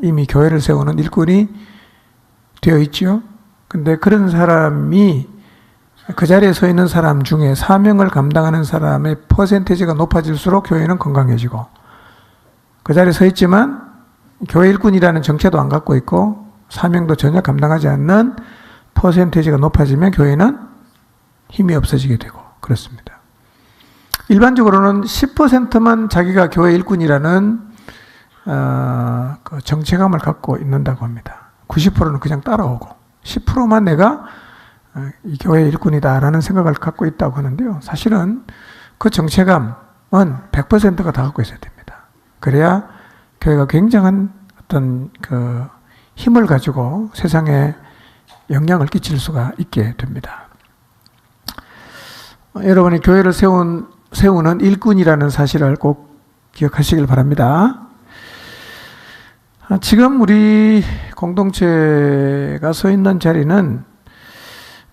이미 교회를 세우는 일꾼이 되어 있죠. 근데 그런 사람이 그 자리에 서 있는 사람 중에 사명을 감당하는 사람의 퍼센테이지가 높아질수록 교회는 건강해지고, 그 자리에 서 있지만 교회 일꾼이라는 정체도 안 갖고 있고 사명도 전혀 감당하지 않는 퍼센테이지가 높아지면 교회는 힘이 없어지게 되고 그렇습니다. 일반적으로는 10%만 자기가 교회 일꾼이라는 그 정체감을 갖고 있는다고 합니다. 90%는 그냥 따라오고 10%만 내가 이 교회 일꾼이다라는 생각을 갖고 있다고 하는데요. 사실은 그 정체감은 100%가 다 갖고 있어야 됩니다. 그래야 교회가 굉장한 어떤 그 힘을 가지고 세상에 영향을 끼칠 수가 있게 됩니다. 여러분이 교회를 세우는 일꾼이라는 사실을 꼭 기억하시길 바랍니다. 지금 우리 공동체가 서 있는 자리는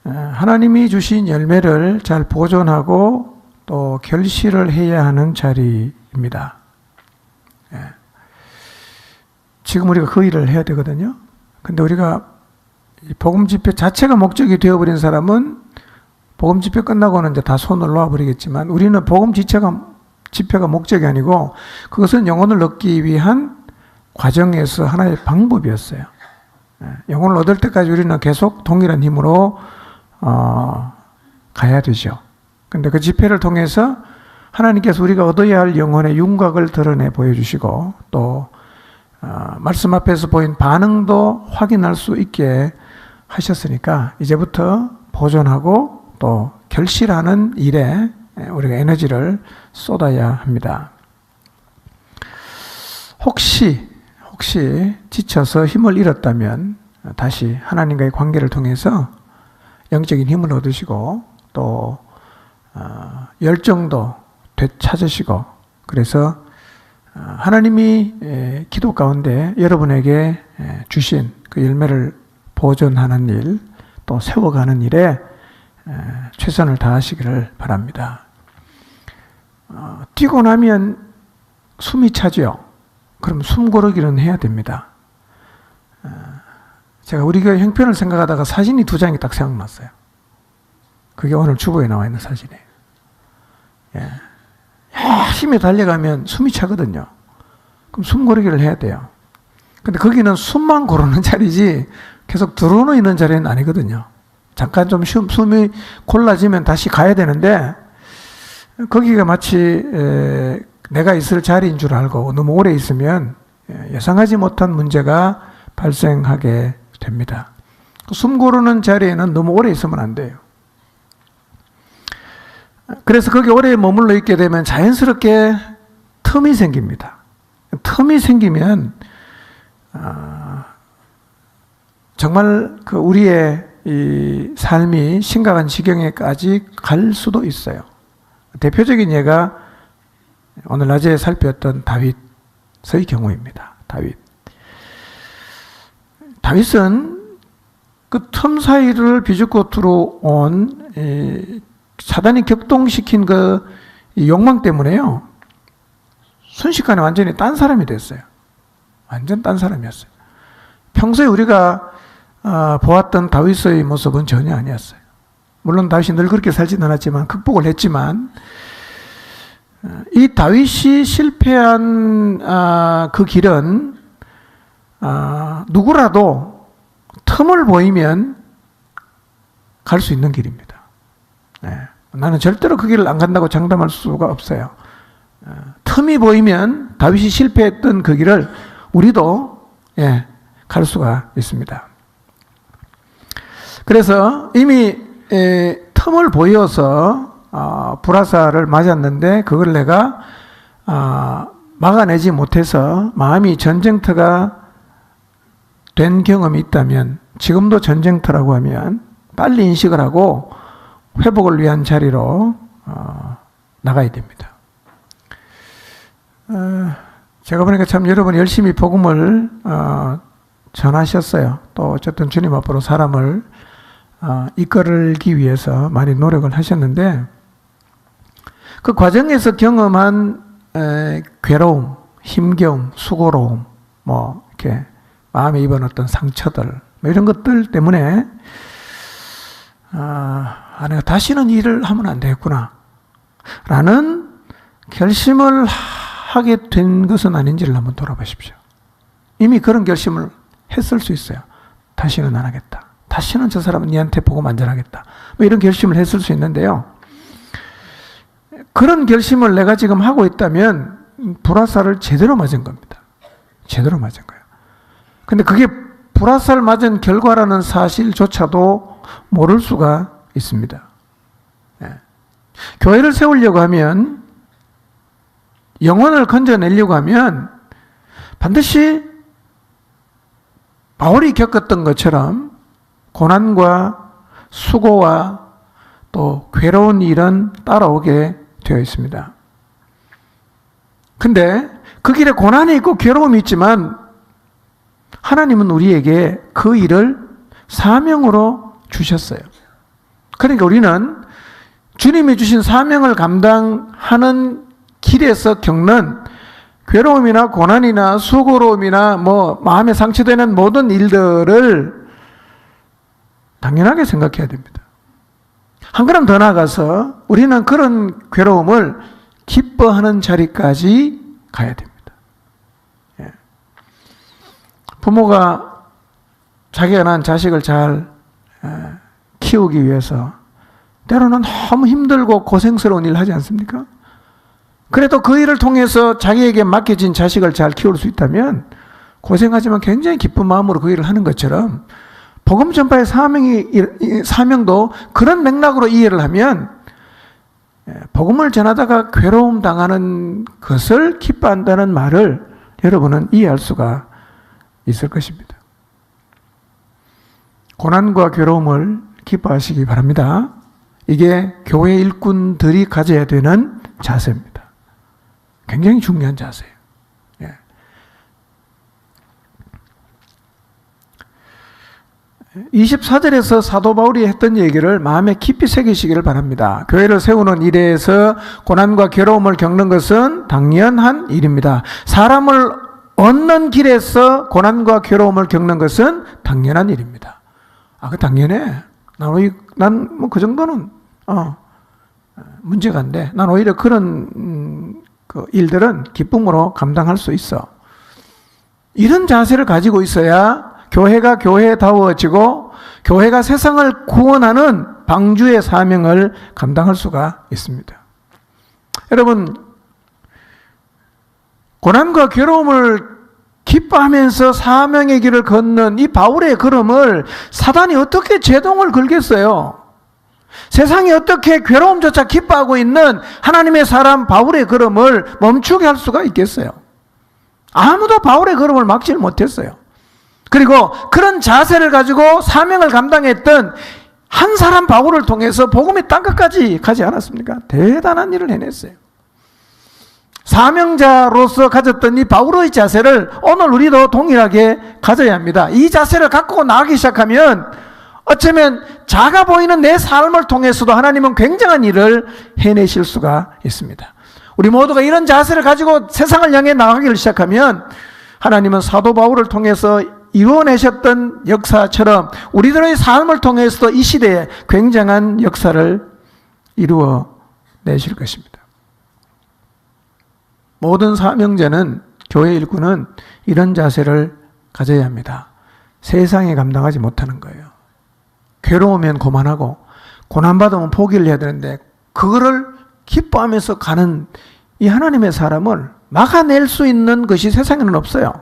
하나님이 주신 열매를 잘 보존하고 또 결실을 해야 하는 자리입니다. 지금 우리가 그 일을 해야 되거든요. 근데 우리가 복음 집회 자체가 목적이 되어버린 사람은 복음 집회 끝나고는 이제 다 손을 놓아버리겠지만, 우리는 복음 집회가 목적이 아니고 그것은 영혼을 얻기 위한 과정에서 하나의 방법이었어요. 영혼을 얻을 때까지 우리는 계속 동일한 힘으로 가야 되죠. 근데 그 집회를 통해서 하나님께서 우리가 얻어야 할 영혼의 윤곽을 드러내 보여주시고, 또 말씀 앞에서 보인 반응도 확인할 수 있게 하셨으니까 이제부터 보존하고 또 결실하는 일에 우리가 에너지를 쏟아야 합니다. 혹시 지쳐서 힘을 잃었다면 다시 하나님과의 관계를 통해서 영적인 힘을 얻으시고 또 열정도 되찾으시고, 그래서 하나님이 기도 가운데 여러분에게 주신 그 열매를 보존하는 일, 또 세워가는 일에 최선을 다하시기를 바랍니다. 뛰고 나면 숨이 차죠. 그럼 숨 고르기는 해야 됩니다. 제가 우리 교회 형편을 생각하다가 사진이 2장이 딱 생각났어요. 그게 오늘 주보에 나와 있는 사진이에요. 힘에 달려가면 숨이 차거든요. 그럼 숨 고르기를 해야 돼요. 근데 거기는 숨만 고르는 자리지 계속 들어오는 있는 자리는 아니거든요. 잠깐 좀 숨이 골라지면 다시 가야 되는데, 거기가 마치 내가 있을 자리인 줄 알고 너무 오래 있으면 예상하지 못한 문제가 발생하게 됩니다. 숨 고르는 자리에는 너무 오래 있으면 안 돼요. 그래서 거기 오래 머물러 있게 되면 자연스럽게 틈이 생깁니다. 틈이 생기면 정말 그 우리의 이 삶이 심각한 지경에까지 갈 수도 있어요. 대표적인 예가 오늘 낮에 살폈던 다윗의 경우입니다. 다윗은 그 틈 사이를 비집고 들어온 사단이 격동시킨 그 욕망 때문에요, 순식간에 완전히 딴 사람이 됐어요. 완전 딴 사람이었어요. 평소에 우리가 보았던 다윗의 모습은 전혀 아니었어요. 물론 다윗이 늘 그렇게 살지는 않았지만 극복을 했지만, 이 다윗이 실패한 그 길은 누구라도 틈을 보이면 갈 수 있는 길입니다. 나는 절대로 그 길을 안 간다고 장담할 수가 없어요. 틈이 보이면 다윗이 실패했던 그 길을 우리도 갈 수가 있습니다. 그래서 이미 틈을 보여서 불화살을 맞았는데 그걸 내가 막아내지 못해서 마음이 전쟁터가 된 경험이 있다면, 지금도 전쟁터라고 하면 빨리 인식을 하고 회복을 위한 자리로 나가야 됩니다. 제가 보니까 참 여러분이 열심히 복음을 전하셨어요. 또 어쨌든 주님 앞으로 사람을 이끌기 위해서 많이 노력을 하셨는데, 그 과정에서 경험한 괴로움, 힘겨움, 수고로움, 뭐 이렇게 마음에 입은 어떤 상처들, 뭐 이런 것들 때문에 내가 다시는 이 일을 하면 안 되겠구나 라는 결심을 하게 된 것은 아닌지를 한번 돌아보십시오. 이미 그런 결심을 했을 수 있어요. 다시는 안 하겠다. 다시는 저 사람은 니한테 복음 안 전하겠다. 뭐 이런 결심을 했을 수 있는데요. 그런 결심을 내가 지금 하고 있다면 불화살을 제대로 맞은 겁니다. 제대로 맞은 거예요. 근데 그게 불화살 맞은 결과라는 사실조차도 모를 수가 있습니다. 예. 교회를 세우려고 하면, 영혼을 건져내려고 하면 반드시 바울이 겪었던 것처럼 고난과 수고와 또 괴로운 일은 따라오게 되어 있습니다. 근데 그 길에 고난이 있고 괴로움이 있지만 하나님은 우리에게 그 일을 사명으로 주셨어요. 그러니까 우리는 주님이 주신 사명을 감당하는 길에서 겪는 괴로움이나 고난이나 수고로움이나 뭐 마음에 상처되는 모든 일들을 당연하게 생각해야 됩니다. 한 걸음 더 나아가서 우리는 그런 괴로움을 기뻐하는 자리까지 가야 됩니다. 예. 부모가 자기가 낳은 자식을 잘 키우기 위해서 때로는 너무 힘들고 고생스러운 일을 하지 않습니까? 그래도 그 일을 통해서 자기에게 맡겨진 자식을 잘 키울 수 있다면 고생하지만 굉장히 기쁜 마음으로 그 일을 하는 것처럼 복음 전파의 사명도 그런 맥락으로 이해를 하면 복음을 전하다가 괴로움 당하는 것을 기뻐한다는 말을 여러분은 이해할 수가 있을 것입니다. 고난과 괴로움을 기뻐하시기 바랍니다. 이게 교회 일꾼들이 가져야 되는 자세입니다. 굉장히 중요한 자세예요. 예. 24절에서 사도 바울이 했던 얘기를 마음에 깊이 새기시기를 바랍니다. 교회를 세우는 일에서 고난과 괴로움을 겪는 것은 당연한 일입니다. 사람을 얻는 길에서 고난과 괴로움을 겪는 것은 당연한 일입니다. 그 당연해. 난 뭐 그 정도는 문제가 안 돼. 난 오히려 그런 그 일들은 기쁨으로 감당할 수 있어. 이런 자세를 가지고 있어야 교회가 교회다워지고 교회가 세상을 구원하는 방주의 사명을 감당할 수가 있습니다. 여러분, 고난과 괴로움을 기뻐하면서 사명의 길을 걷는 이 바울의 걸음을 사단이 어떻게 제동을 걸겠어요? 세상이 어떻게 괴로움조차 기뻐하고 있는 하나님의 사람 바울의 걸음을 멈추게 할 수가 있겠어요? 아무도 바울의 걸음을 막지를 못했어요. 그리고 그런 자세를 가지고 사명을 감당했던 한 사람 바울을 통해서 복음이 땅끝까지 가지 않았습니까? 대단한 일을 해냈어요. 사명자로서 가졌던 이 바울의 자세를 오늘 우리도 동일하게 가져야 합니다. 이 자세를 갖고 나가기 시작하면 어쩌면 작아 보이는 내 삶을 통해서도 하나님은 굉장한 일을 해내실 수가 있습니다. 우리 모두가 이런 자세를 가지고 세상을 향해 나가기를 시작하면 하나님은 사도 바울을 통해서 이루어내셨던 역사처럼 우리들의 삶을 통해서도 이 시대에 굉장한 역사를 이루어내실 것입니다. 모든 사명자는, 교회 일꾼은 이런 자세를 가져야 합니다. 세상에 감당하지 못하는 거예요. 괴로우면 고만하고 고난받으면 포기를 해야 되는데 그거를 기뻐하면서 가는 이 하나님의 사람을 막아낼 수 있는 것이 세상에는 없어요.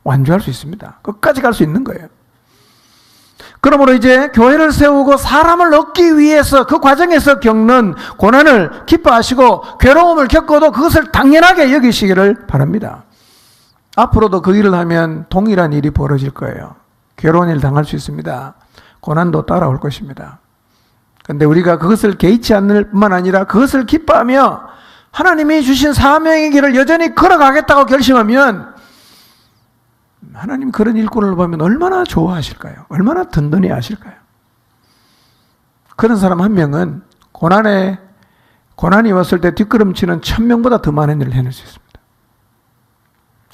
완주할 수 있습니다. 끝까지 갈 수 있는 거예요. 그러므로 이제 교회를 세우고 사람을 얻기 위해서 그 과정에서 겪는 고난을 기뻐하시고 괴로움을 겪어도 그것을 당연하게 여기시기를 바랍니다. 앞으로도 그 일을 하면 동일한 일이 벌어질 거예요. 괴로운 일 당할 수 있습니다. 고난도 따라올 것입니다. 그런데 우리가 그것을 개의치 않을 뿐만 아니라 그것을 기뻐하며 하나님이 주신 사명의 길을 여전히 걸어가겠다고 결심하면 하나님 그런 일꾼을 보면 얼마나 좋아하실까요? 얼마나 든든히 하실까요? 그런 사람 한 명은 고난이 왔을 때 뒷걸음치는 1000명보다 더 많은 일을 해낼 수 있습니다.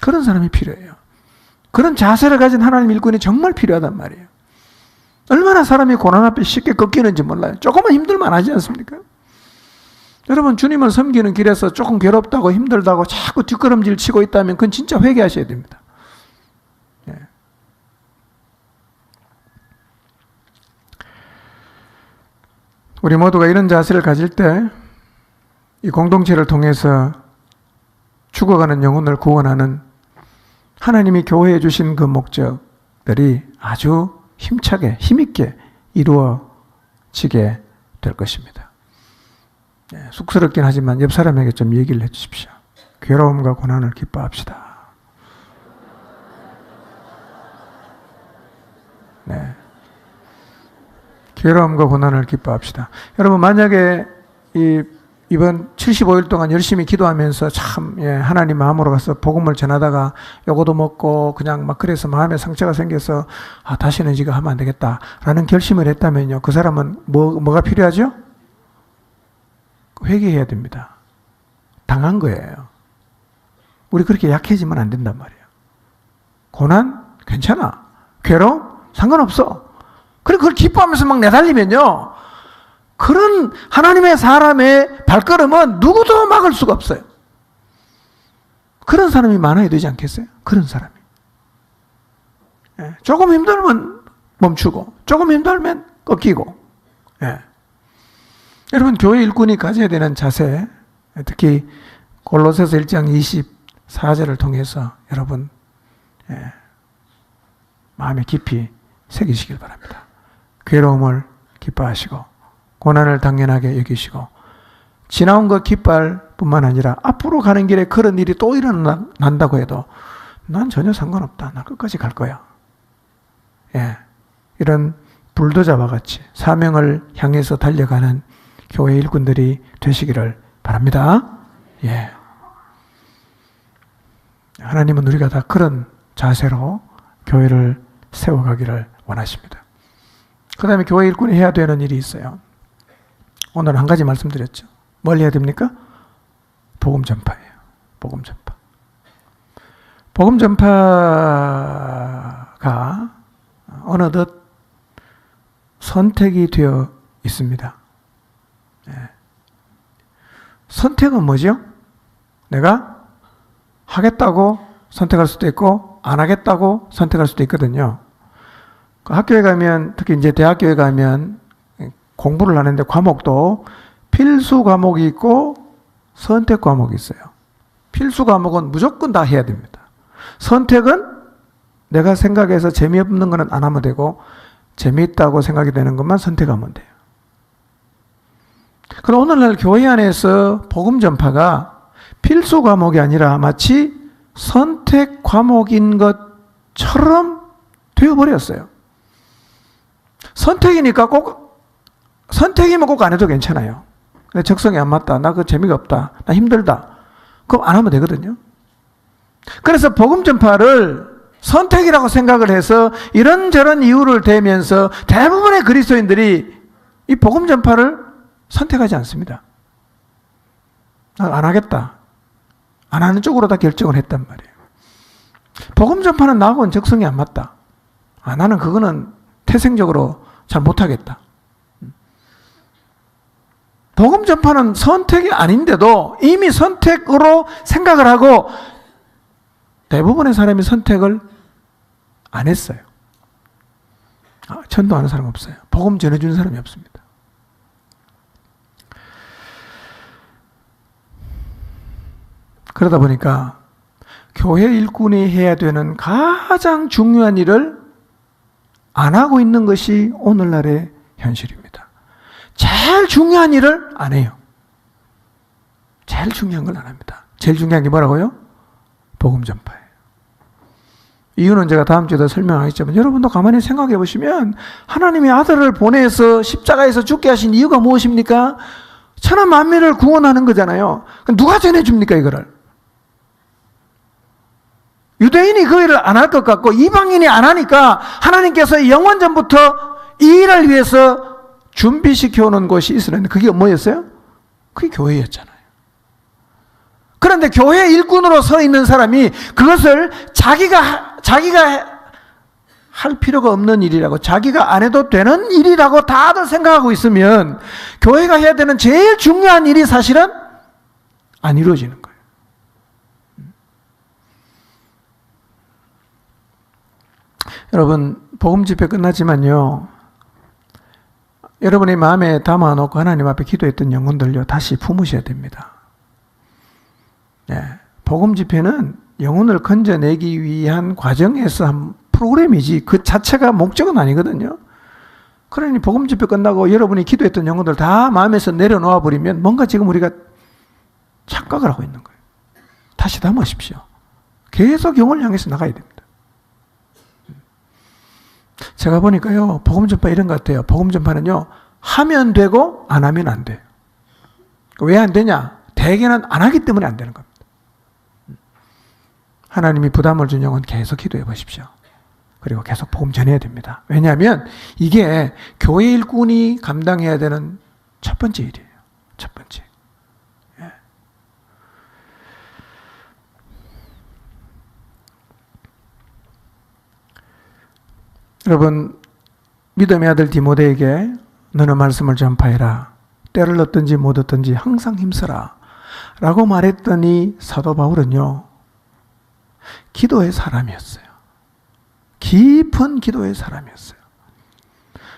그런 사람이 필요해요. 그런 자세를 가진 하나님 일꾼이 정말 필요하단 말이에요. 얼마나 사람이 고난 앞에 쉽게 꺾이는지 몰라요. 조금만 힘들만 하지 않습니까? 여러분, 주님을 섬기는 길에서 조금 괴롭다고 힘들다고 자꾸 뒷걸음질 치고 있다면 그건 진짜 회개하셔야 됩니다. 예. 우리 모두가 이런 자세를 가질 때 이 공동체를 통해서 죽어가는 영혼을 구원하는 하나님이 교회에 주신 그 목적들이 아주 힘차게, 힘있게 이루어지게 될 것입니다. 네, 쑥스럽긴 하지만 옆 사람에게 좀 얘기를 해 주십시오. 괴로움과 고난을 기뻐합시다. 네. 괴로움과 고난을 기뻐합시다. 여러분, 만약에 이번 75일 동안 열심히 기도하면서 참 하나님 마음으로 가서 복음을 전하다가 요거도 먹고 그냥 막 그래서 마음에 상처가 생겨서 다시는 이거 하면 안 되겠다라는 결심을 했다면요, 그 사람은 뭐가 필요하죠? 회개해야 됩니다. 당한 거예요. 우리 그렇게 약해지면 안 된단 말이에요. 고난 괜찮아. 괴로움 상관없어. 그리고 그걸 기뻐하면서 막 내달리면요, 그런 하나님의 사람의 발걸음은 누구도 막을 수가 없어요. 그런 사람이 많아야 되지 않겠어요? 그런 사람이. 조금 힘들면 멈추고, 조금 힘들면 꺾이고. 여러분, 교회 일꾼이 가져야 되는 자세, 특히 골로새서 1장 24절을 통해서 여러분 마음에 깊이 새기시길 바랍니다. 괴로움을 기뻐하시고 고난을 당연하게 여기시고 지나온 것 기뻐할 뿐만 아니라 앞으로 가는 길에 그런 일이 또 일어난다고 해도 난 전혀 상관없다. 난 끝까지 갈 거야. 이런 불도자와 같이 사명을 향해서 달려가는 교회 일꾼들이 되시기를 바랍니다. 하나님은 우리가 다 그런 자세로 교회를 세워가기를 원하십니다. 그 다음에 교회 일꾼이 해야 되는 일이 있어요. 오늘 한 가지 말씀드렸죠. 뭘 해야 됩니까? 복음 전파예요. 복음 전파. 복음 전파가 어느덧 선택이 되어 있습니다. 선택은 뭐죠? 내가 하겠다고 선택할 수도 있고 안 하겠다고 선택할 수도 있거든요. 학교에 가면, 특히 이제 대학교에 가면 공부를 하는데 과목도 필수 과목이 있고 선택 과목이 있어요. 필수 과목은 무조건 다 해야 됩니다. 선택은 내가 생각해서 재미없는 거는 안 하면 되고 재미있다고 생각이 되는 것만 선택하면 돼요. 그럼 오늘날 교회 안에서 복음 전파가 필수 과목이 아니라 마치 선택 과목인 것처럼 되어버렸어요. 선택이면 꼭 안 해도 괜찮아요. 내 적성에 안 맞다. 나 그거 재미가 없다. 나 힘들다. 그럼 안 하면 되거든요. 그래서 복음 전파를 선택이라고 생각을 해서 이런저런 이유를 대면서 대부분의 그리스도인들이 이 복음 전파를 선택하지 않습니다. 나 안 하겠다. 안 하는 쪽으로 다 결정을 했단 말이에요. 복음 전파는 나하고는 적성이 안 맞다. 나는 그거는 태생적으로 잘 못하겠다. 복음 전파는 선택이 아닌데도 이미 선택으로 생각을 하고 대부분의 사람이 선택을 안 했어요. 전도하는 사람 없어요. 복음 전해주는 사람이 없습니다. 그러다 보니까 교회 일꾼이 해야 되는 가장 중요한 일을 안 하고 있는 것이 오늘날의 현실입니다. 제일 중요한 일을 안 해요. 제일 중요한 걸 안 합니다. 제일 중요한 게 뭐라고요? 복음 전파예요. 이유는 제가 다음 주에도 설명하겠지만 여러분도 가만히 생각해 보시면 하나님이 아들을 보내서 십자가에서 죽게 하신 이유가 무엇입니까? 천하 만민을 구원하는 거잖아요. 누가 전해줍니까 이거를? 유대인이 그 일을 안 할 것 같고 이방인이 안 하니까 하나님께서 영원전부터 이 일을 위해서 준비시켜오는 곳이 있었는데 그게 뭐였어요? 그게 교회였잖아요. 그런데 교회 일꾼으로 서 있는 사람이 그것을 자기가 자기가 할 필요가 없는 일이라고, 자기가 안 해도 되는 일이라고 다들 생각하고 있으면 교회가 해야 되는 제일 중요한 일이 사실은 안 이루어지는 거예요. 여러분, 복음 집회 끝났지만요, 여러분의 마음에 담아놓고 하나님 앞에 기도했던 영혼들요, 다시 품으셔야 됩니다. 네, 복음 집회는 영혼을 건져내기 위한 과정에서 한 프로그램이지 그 자체가 목적은 아니거든요. 그러니 복음 집회 끝나고 여러분이 기도했던 영혼들 다 마음에서 내려놓아 버리면 뭔가 지금 우리가 착각을 하고 있는 거예요. 다시 담으십시오. 계속 영혼을 향해서 나가야 됩니다. 제가 보니까요, 복음 전파 이런 것 같아요. 복음 전파는요, 하면 되고 안 하면 안 돼요. 왜 안 되냐? 대개는 안 하기 때문에 안 되는 겁니다. 하나님이 부담을 준 영혼 계속 기도해 보십시오. 그리고 계속 복음 전해야 됩니다. 왜냐하면 이게 교회 일꾼이 감당해야 되는 첫 번째 일이에요. 첫 번째. 예. 여러분, 믿음의 아들 디모데에게 너는 말씀을 전파해라. 때를 얻든지 못 얻든지 항상 힘써라. 라고 말했더니 사도 바울은요, 기도의 사람이었어요. 깊은 기도의 사람이었어요.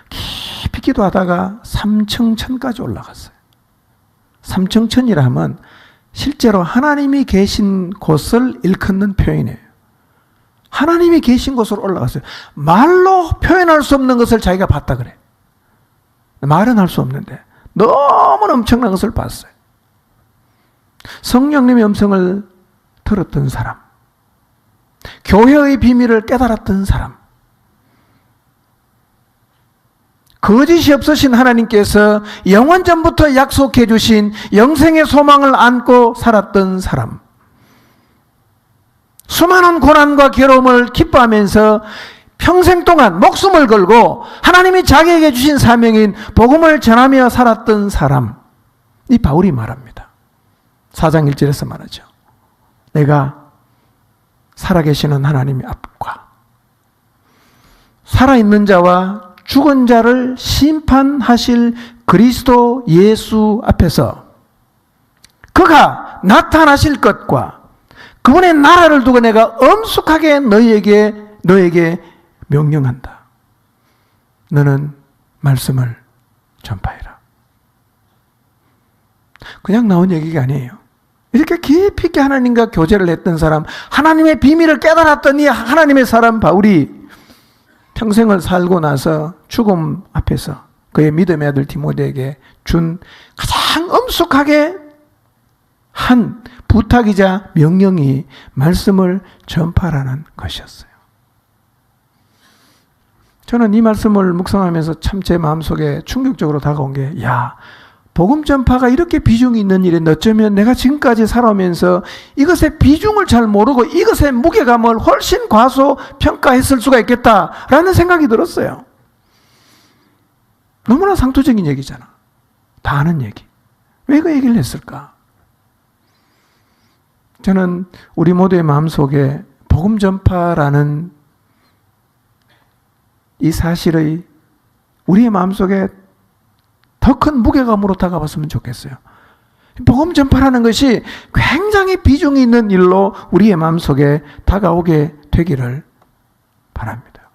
깊이 기도하다가 삼층천까지 올라갔어요. 삼층천이라 하면 실제로 하나님이 계신 곳을 일컫는 표현이에요. 하나님이 계신 곳으로 올라갔어요. 말로 표현할 수 없는 것을 자기가 봤다 그래. 말은 할 수 없는데 너무 엄청난 것을 봤어요. 성령님의 음성을 들었던 사람, 교회의 비밀을 깨달았던 사람, 거짓이 없으신 하나님께서 영원전부터 약속해 주신 영생의 소망을 안고 살았던 사람, 수많은 고난과 괴로움을 기뻐하면서 평생 동안 목숨을 걸고 하나님이 자기에게 주신 사명인 복음을 전하며 살았던 사람, 이 바울이 말합니다. 4장 1절에서 말하죠. 내가 살아계시는 하나님의 앞과 살아있는 자와 죽은 자를 심판하실 그리스도 예수 앞에서 그가 나타나실 것과 그분의 나라를 두고 내가 엄숙하게 너에게 명령한다. 너는 말씀을 전파해라. 그냥 나온 얘기가 아니에요. 이렇게 깊이 있게 하나님과 교제를 했던 사람, 하나님의 비밀을 깨달았더니 하나님의 사람 바울이 평생을 살고 나서 죽음 앞에서 그의 믿음의 아들 디모데에게 준 가장 엄숙하게 한 부탁이자 명령이 말씀을 전파라는 것이었어요. 저는 이 말씀을 묵상하면서 참 제 마음속에 충격적으로 다가온 게, 복음 전파가 이렇게 비중이 있는 일인데 어쩌면 내가 지금까지 살아오면서 이것의 비중을 잘 모르고 이것의 무게감을 훨씬 과소평가했을 수가 있겠다라는 생각이 들었어요. 너무나 상투적인 얘기잖아. 다 아는 얘기. 왜 그 얘기를 했을까? 저는 우리 모두의 마음속에 복음 전파라는 이 사실의 우리의 마음속에 더 큰 무게감으로 다가봤으면 좋겠어요. 복음 전파라는 것이 굉장히 비중이 있는 일로 우리의 마음속에 다가오게 되기를 바랍니다.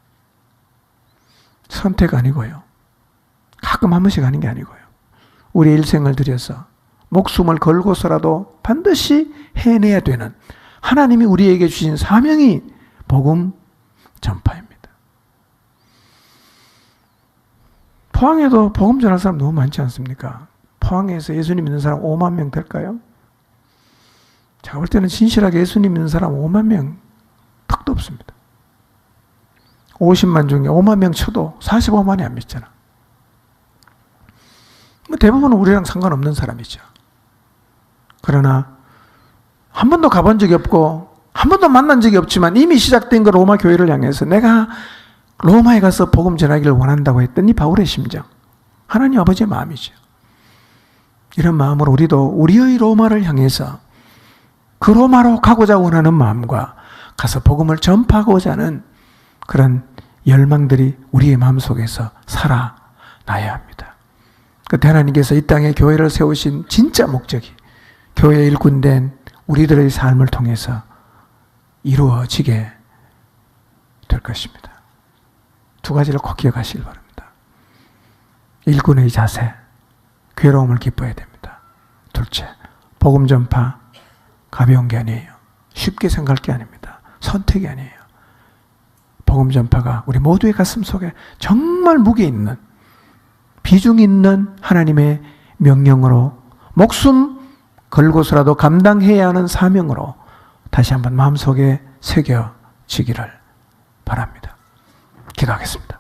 선택 아니고요. 가끔 한 번씩 하는 게 아니고요. 우리의 일생을 들여서 목숨을 걸고서라도 반드시 해내야 되는 하나님이 우리에게 주신 사명이 복음 전파입니다. 포항에도 복음 전할 사람 너무 많지 않습니까? 포항에서 예수님 믿는 사람 5만 명 될까요? 제가 볼 때는 진실하게 예수님 믿는 사람 5만 명 턱도 없습니다. 50만 중에 5만 명 쳐도 45만이 안 믿잖아. 대부분은 우리랑 상관없는 사람이죠. 그러나 한 번도 가본 적이 없고 한 번도 만난 적이 없지만 이미 시작된 그 로마 교회를 향해서 내가 로마에 가서 복음 전하기를 원한다고 했더니 바울의 심정, 하나님 아버지의 마음이죠. 이런 마음으로 우리도 우리의 로마를 향해서 그 로마로 가고자 원하는 마음과 가서 복음을 전파하고자 하는 그런 열망들이 우리의 마음속에서 살아나야 합니다. 그때 하나님께서 이 땅에 교회를 세우신 진짜 목적이 교회의 일꾼된 우리들의 삶을 통해서 이루어지게 될 것입니다. 두 가지를 꼭 기억하시길 바랍니다. 일꾼의 자세, 괴로움을 기뻐해야 됩니다. 둘째, 복음 전파 가벼운 게 아니에요. 쉽게 생각할 게 아닙니다. 선택이 아니에요. 복음 전파가 우리 모두의 가슴 속에 정말 무게 있는, 비중 있는 하나님의 명령으로 목숨 걸고서라도 감당해야 하는 사명으로 다시 한번 마음속에 새겨지기를 바랍니다. 기도하겠습니다.